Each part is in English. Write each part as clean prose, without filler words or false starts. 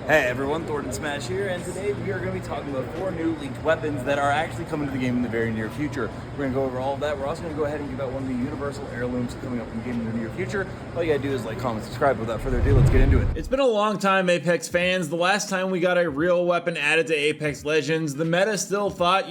Hey everyone, Thordan Smash here, and today we are going to be talking about 4 new leaked weapons that are actually coming to the game in the very near future. We're going to go over all of that. We're also going to go ahead and give out one of the universal heirlooms coming up in the game in the near future. All you gotta do is like, comment, subscribe. Without further ado, let's get into it. It's been a long time, Apex fans. The last time we got a real weapon added to Apex Legends, the meta still thought,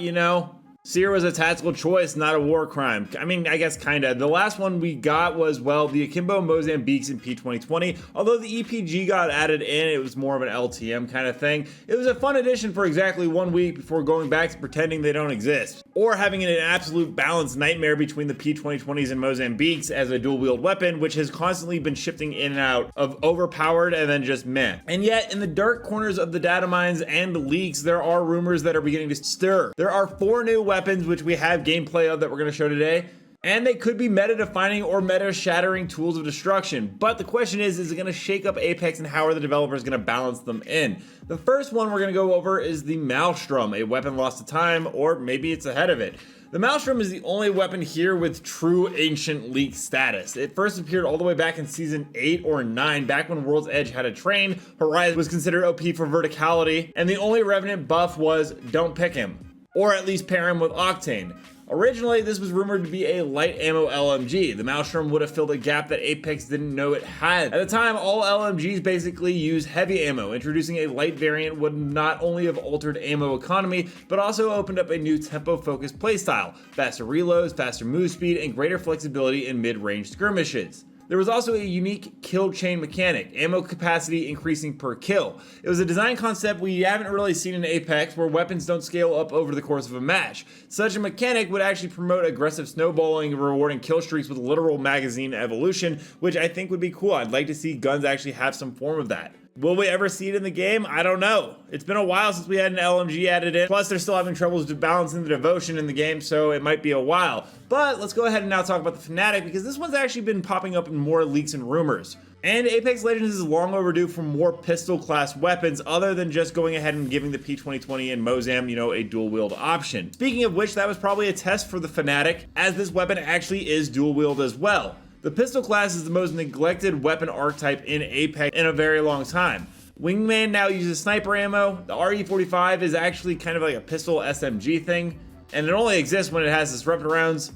Seer was a tactical choice, not a war crime. I mean, I guess kinda. The last one we got was, well, the akimbo Mozambiques in P2020. Although the EPG got added in, it was more of an LTM kind of thing. It was a fun addition for exactly 1 week before going back to pretending they don't exist. Or having an absolute balanced nightmare between the P2020s and Mozambiques as a dual-wield weapon, which has constantly been shifting in and out of overpowered and then just meh. And yet, in the dark corners of the data mines and the leaks, there are rumors that are beginning to stir. There are 4 new weapons which we have gameplay of that we're going to show today, and they could be meta-defining or meta-shattering tools of destruction. But the question is it going to shake up Apex, and how are the developers going to balance them in? The first one we're going to go over is the Maelstrom, a weapon lost to time, or maybe it's ahead of it. The Maelstrom is the only weapon here with true ancient leak status. It first appeared all the way back in season 8 or 9, back when World's Edge had a train, Horizon was considered OP for verticality, and the only Revenant buff was don't pick him, or at least pair him with Octane. Originally, this was rumored to be a light ammo LMG. The Maelstrom would have filled a gap that Apex didn't know it had. At the time, all LMGs basically use heavy ammo. Introducing a light variant would not only have altered ammo economy, but also opened up a new tempo-focused playstyle, faster reloads, faster move speed, and greater flexibility in mid-range skirmishes. There was also a unique kill chain mechanic, ammo capacity increasing per kill. It was a design concept we haven't really seen in Apex, where weapons don't scale up over the course of a match. Such a mechanic would actually promote aggressive snowballing, rewarding kill streaks with literal magazine evolution, which I think would be cool. I'd like to see guns actually have some form of that. Will we ever see it in the game? I don't know. It's been a while since we had an LMG added in. Plus, they're still having troubles balancing the devotion in the game, so it might be a while. But let's go ahead and now talk about the Fanatic, because this one's actually been popping up in more leaks and rumors. And Apex Legends is long overdue for more pistol-class weapons other than just going ahead and giving the P2020 and Mozam, a dual-wield option. Speaking of which, that was probably a test for the Fanatic, as this weapon actually is dual-wield as well. The pistol class is the most neglected weapon archetype in Apex in a very long time. Wingman now uses sniper ammo. The RE45 is actually kind of like a pistol SMG thing, and it only exists when it has disruptor rounds.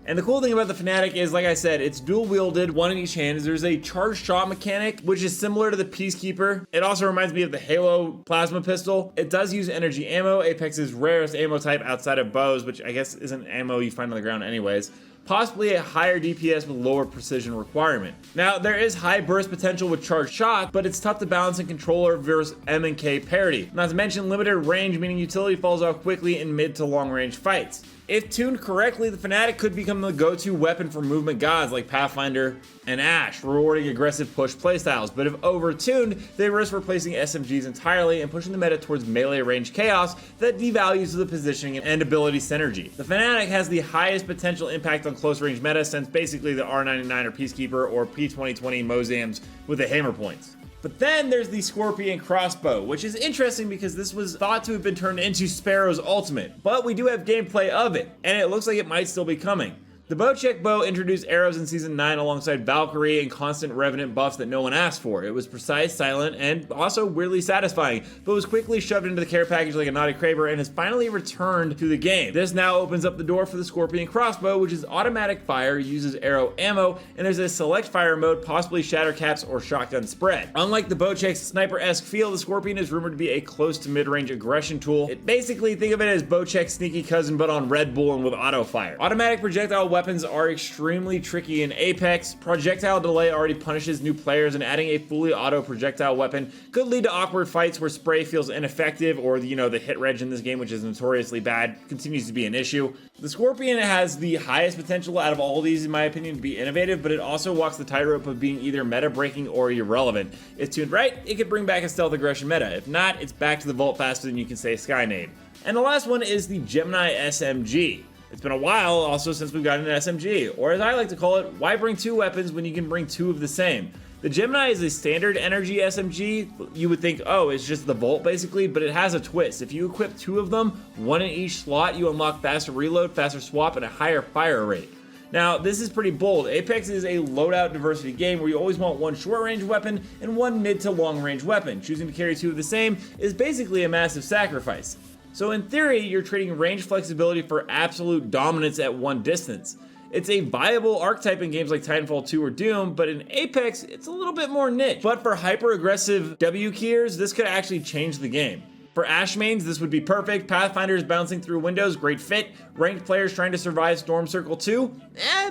And the cool thing about the Fanatic is, like I said, it's dual-wielded, one in each hand. There's a charged shot mechanic, which is similar to the Peacekeeper. It also reminds me of the Halo plasma pistol. It does use energy ammo, Apex's rarest ammo type outside of bows, which I guess isn't ammo you find on the ground anyways. Possibly a higher DPS with lower precision requirement. Now, there is high burst potential with charged shot, but it's tough to balance in controller versus M and K parity. Not to mention limited range, meaning utility falls off quickly in mid to long range fights. If tuned correctly, the Fanatic could become the go-to weapon for movement gods like Pathfinder and Ash, rewarding aggressive push playstyles. But if overtuned, they risk replacing SMGs entirely and pushing the meta towards melee range chaos that devalues the positioning and ability synergy. The Fanatic has the highest potential impact on close range meta since basically the R99 or Peacekeeper or P2020 Mozams with the hammer points. But then there's the Scropion crossbow, which is interesting because this was thought to have been turned into Sparrow's ultimate, but we do have gameplay of it, and it looks like it might still be coming. The Bocek bow introduced arrows in Season 9 alongside Valkyrie and constant Revenant buffs that no one asked for. It was precise, silent, and also weirdly satisfying, but was quickly shoved into the care package like a naughty Kraber and has finally returned to the game. This now opens up the door for the Scropion crossbow, which is automatic fire, uses arrow ammo, and there's a select fire mode, possibly shatter caps or shotgun spread. Unlike the Bocek's sniper-esque feel, the Scropion is rumored to be a close to mid-range aggression tool. Basically, think of it as Bocek's sneaky cousin but on Red Bull and with auto fire. Automatic projectile weapons are extremely tricky in Apex. Projectile delay already punishes new players, and adding a fully auto projectile weapon could lead to awkward fights where spray feels ineffective, or the hit reg in this game, which is notoriously bad, continues to be an issue. The Scropion has the highest potential out of all of these, in my opinion, to be innovative, but it also walks the tightrope of being either meta breaking or irrelevant. If tuned right, it could bring back a stealth aggression meta. If not, it's back to the vault faster than you can say Skynade. And the last one is the Gemini SMG. It's been a while also since we've gotten an SMG, or as I like to call it, why bring 2 weapons when you can bring 2 of the same? The Gemini is a standard energy SMG. You would think, oh, it's just the Volt basically, but it has a twist. If you equip 2 of them, 1 in each slot, you unlock faster reload, faster swap, and a higher fire rate. Now, this is pretty bold. Apex is a loadout diversity game where you always want one short-range weapon and one mid to long-range weapon. Choosing to carry two of the same is basically a massive sacrifice. So in theory, you're trading range flexibility for absolute dominance at one distance. It's a viable archetype in games like Titanfall 2 or Doom, but in Apex, it's a little bit more niche. But for hyper-aggressive W-keyers, this could actually change the game. For Ash mains, this would be perfect. Pathfinders bouncing through windows, great fit. Ranked players trying to survive Storm Circle 2,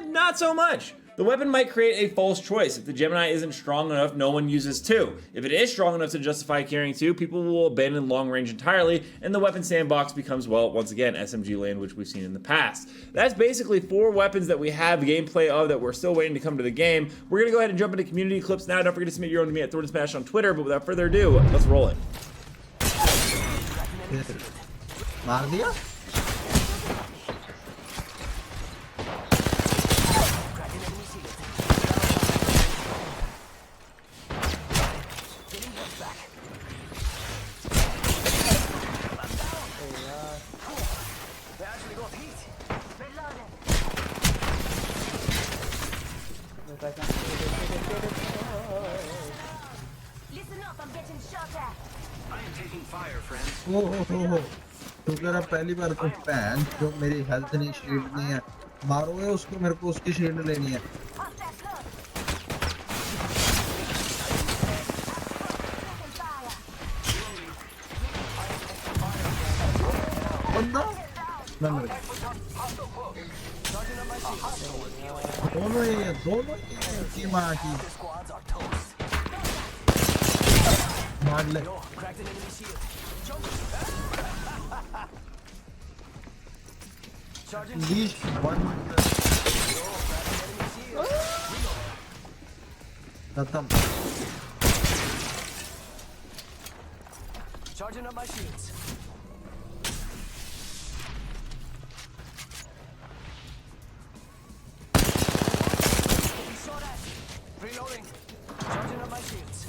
not so much. The weapon might create a false choice. If the Gemini isn't strong enough, no one uses 2. If it is strong enough to justify carrying 2, people will abandon long range entirely, and the weapon sandbox becomes, well, once again, SMG land, which we've seen in the past. That's basically 4 weapons that we have gameplay of that we're still waiting to come to the game. We're gonna go ahead and jump into community clips now. Don't forget to submit your own to me at Thordan Smash on Twitter, but without further ado, let's roll it. मार दिया Listen up, I'm getting shot at. I am taking fire, friends. हो तो कह रहा पहली बार तो pan जो मेरी हेल्थ नहीं शील्ड नहीं है मारोगे उसको मेरे को उसकी शील्ड लेनी है बंदा मैं मर गया दोनों ही की माँ की मार ले Leash one. Natam. Charging up my shields. Reloading. Charging up my shields.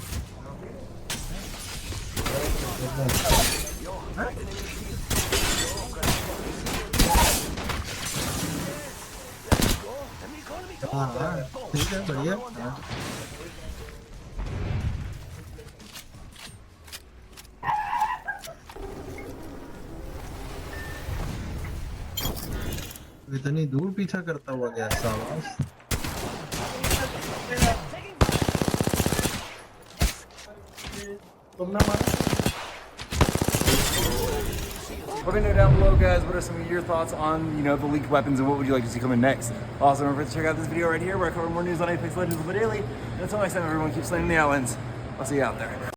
हाँ ठीक है बढ़िया इतनी दूर पीछा करता हुआ गया सावास तुमने मारा Let me know down below, guys, what are some of your thoughts on, the leaked weapons and what would you like to see coming next. Also, don't forget to check out this video right here where I cover more news on Apex Legends on the daily. And until next time, everyone, keep slaying the islands. I'll see you out there.